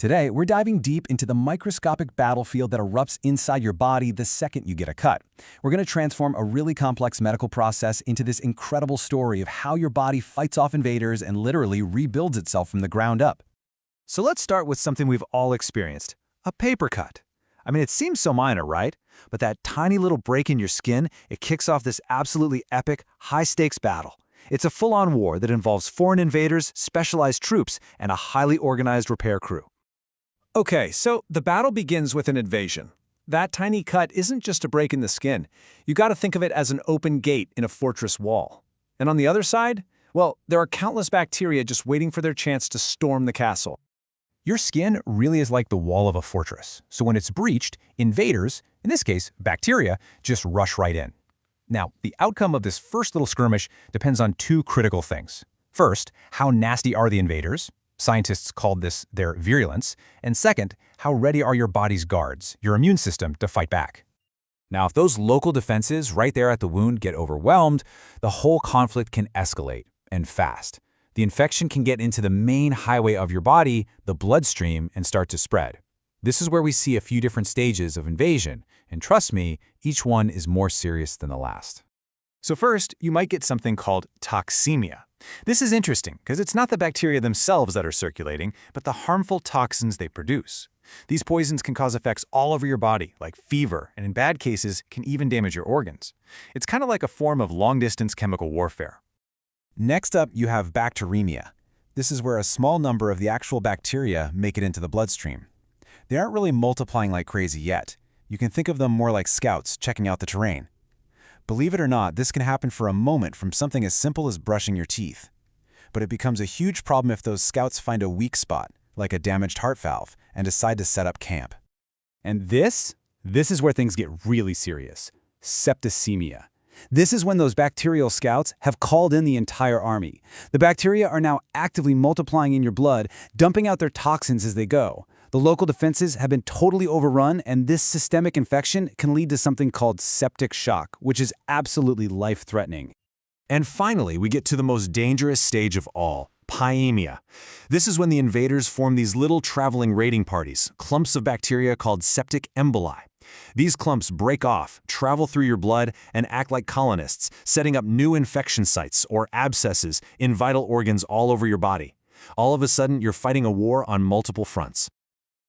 Today, we're diving deep into the microscopic battlefield that erupts inside your body the second you get a cut. We're going to transform a really complex medical process into this incredible story of how your body fights off invaders and literally rebuilds itself from the ground up. So let's start with something we've all experienced, a paper cut. I mean, it seems so minor, right? But that tiny little break in your skin, it kicks off this absolutely epic, high-stakes battle. It's a full-on war that involves foreign invaders, specialized troops, and a highly organized repair crew. Okay, so the battle begins with an invasion. That tiny cut isn't just a break in the skin. You got to think of it as an open gate in a fortress wall. And on the other side, well, there are countless bacteria just waiting for their chance to storm the castle. Your skin really is like the wall of a fortress. So when it's breached, invaders, in this case, bacteria, just rush right in. Now, the outcome of this first little skirmish depends on two critical things. First, how nasty are the invaders? Scientists called this their virulence. And second, how ready are your body's guards, your immune system, to fight back? Now, if those local defenses right there at the wound get overwhelmed, the whole conflict can escalate, and fast. The infection can get into the main highway of your body, the bloodstream, and start to spread. This is where we see a few different stages of invasion, and trust me, each one is more serious than the last. So first, you might get something called toxemia. This is interesting because it's not the bacteria themselves that are circulating, but the harmful toxins they produce. These poisons can cause effects all over your body, like fever, and in bad cases, can even damage your organs. It's kind of like a form of long-distance chemical warfare. Next up, you have bacteremia. This is where a small number of the actual bacteria make it into the bloodstream. They aren't really multiplying like crazy yet. You can think of them more like scouts checking out the terrain. Believe it or not, this can happen for a moment from something as simple as brushing your teeth. But it becomes a huge problem if those scouts find a weak spot, like a damaged heart valve, and decide to set up camp. And this is where things get really serious. Septicemia. This is when those bacterial scouts have called in the entire army. The bacteria are now actively multiplying in your blood, dumping out their toxins as they go. The local defenses have been totally overrun, and this systemic infection can lead to something called septic shock, which is absolutely life-threatening. And finally, we get to the most dangerous stage of all, pyemia. This is when the invaders form these little traveling raiding parties, clumps of bacteria called septic emboli. These clumps break off, travel through your blood, and act like colonists, setting up new infection sites or abscesses in vital organs all over your body. All of a sudden, you're fighting a war on multiple fronts.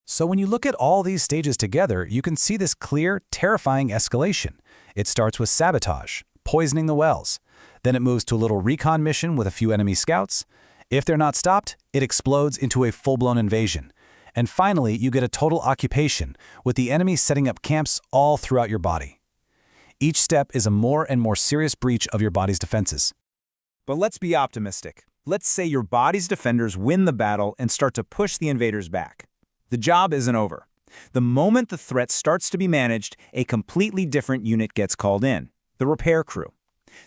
So when you look at all these stages together, you can see this clear, terrifying escalation. It starts with sabotage, poisoning the wells. Then it moves to a little recon mission with a few enemy scouts. If they're not stopped, it explodes into a full-blown invasion. And finally, you get a total occupation, with the enemy setting up camps all throughout your body. Each step is a more and more serious breach of your body's defenses. But let's be optimistic. Let's say your body's defenders win the battle and start to push the invaders back. The job isn't over. The moment the threat starts to be managed, a completely different unit gets called in, the repair crew.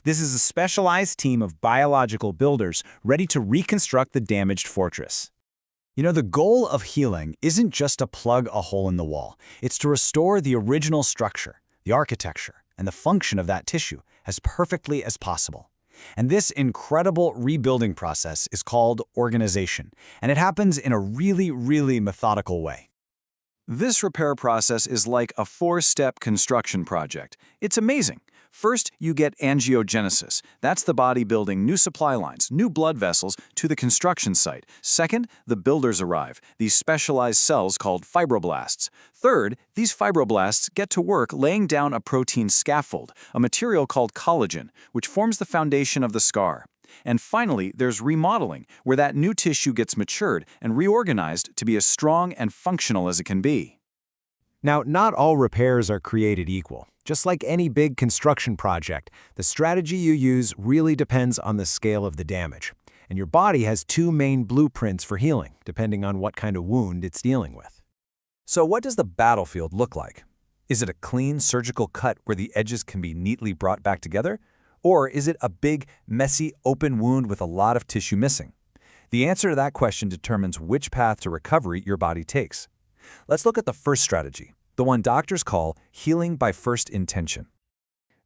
This is a specialized team of biological builders ready to reconstruct the damaged fortress. You know, the goal of healing isn't just to plug a hole in the wall. It's to restore the original structure, the architecture, and the function of that tissue as perfectly as possible. And this incredible rebuilding process is called organization, and it happens in a really, really methodical way. This repair process is like a 4-step construction project. It's amazing. First, you get angiogenesis. That's the body building new supply lines, new blood vessels to the construction site. Second, the builders arrive, these specialized cells called fibroblasts. Third, these fibroblasts get to work laying down a protein scaffold, a material called collagen, which forms the foundation of the scar. And finally, there's remodeling, where that new tissue gets matured and reorganized to be as strong and functional as it can be. Now, not all repairs are created equal. Just like any big construction project, the strategy you use really depends on the scale of the damage. And your body has two main blueprints for healing, depending on what kind of wound it's dealing with. So what does the battlefield look like? Is it a clean surgical cut where the edges can be neatly brought back together? Or is it a big, messy, open wound with a lot of tissue missing? The answer to that question determines which path to recovery your body takes. Let's look at the first strategy, the one doctors call healing by first intention.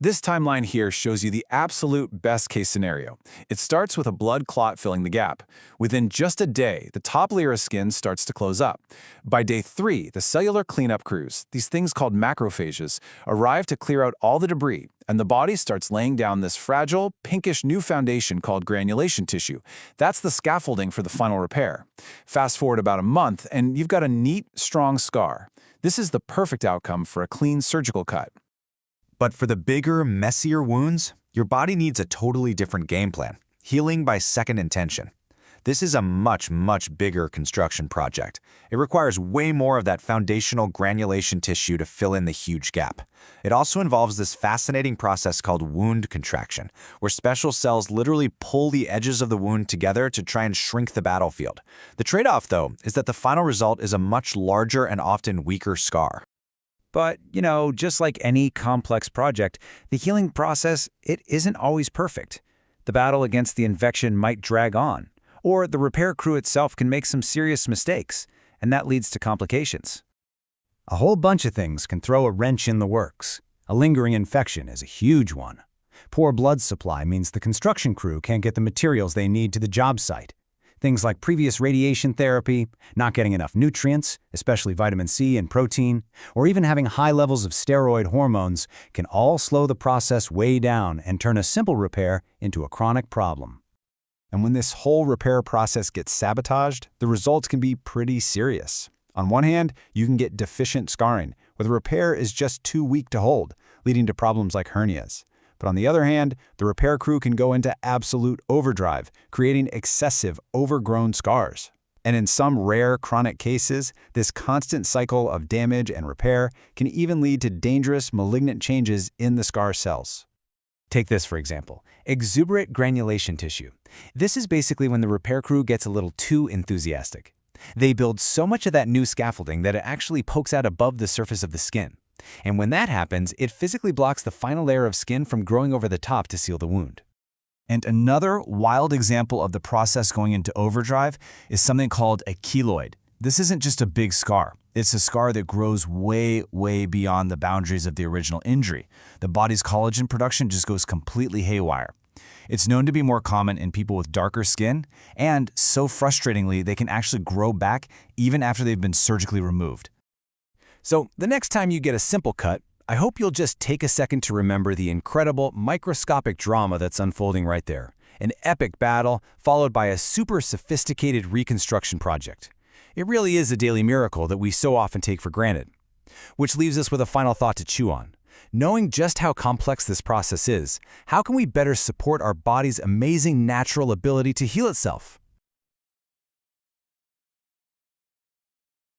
This timeline here shows you the absolute best-case scenario. It starts with a blood clot filling the gap. Within just a day, the top layer of skin starts to close up. By day 3, the cellular cleanup crews, these things called macrophages, arrive to clear out all the debris, and the body starts laying down this fragile, pinkish new foundation called granulation tissue. That's the scaffolding for the final repair. Fast forward about a month, and you've got a neat, strong scar. This is the perfect outcome for a clean surgical cut. But for the bigger, messier wounds, your body needs a totally different game plan, healing by second intention. This is a much, much bigger construction project. It requires way more of that foundational granulation tissue to fill in the huge gap. It also involves this fascinating process called wound contraction, where special cells literally pull the edges of the wound together to try and shrink the battlefield. The trade-off, though, is that the final result is a much larger and often weaker scar. But, just like any complex project, the healing process, it isn't always perfect. The battle against the infection might drag on, or the repair crew itself can make some serious mistakes, and that leads to complications. A whole bunch of things can throw a wrench in the works. A lingering infection is a huge one. Poor blood supply means the construction crew can't get the materials they need to the job site. Things like previous radiation therapy, not getting enough nutrients, especially vitamin C and protein, or even having high levels of steroid hormones can all slow the process way down and turn a simple repair into a chronic problem. And when this whole repair process gets sabotaged, the results can be pretty serious. On one hand, you can get deficient scarring, where the repair is just too weak to hold, leading to problems like hernias. But on the other hand, the repair crew can go into absolute overdrive, creating excessive, overgrown scars. And in some rare chronic cases, this constant cycle of damage and repair can even lead to dangerous, malignant changes in the scar cells. Take this, for example, exuberant granulation tissue. This is basically when the repair crew gets a little too enthusiastic. They build so much of that new scaffolding that it actually pokes out above the surface of the skin. And when that happens, it physically blocks the final layer of skin from growing over the top to seal the wound. And another wild example of the process going into overdrive is something called a keloid. This isn't just a big scar. It's a scar that grows way, way beyond the boundaries of the original injury. The body's collagen production just goes completely haywire. It's known to be more common in people with darker skin, and so frustratingly, they can actually grow back even after they've been surgically removed. So the next time you get a simple cut, I hope you'll just take a second to remember the incredible microscopic drama that's unfolding right there. An epic battle followed by a super sophisticated reconstruction project. It really is a daily miracle that we so often take for granted. Which leaves us with a final thought to chew on. Knowing just how complex this process is, how can we better support our body's amazing natural ability to heal itself?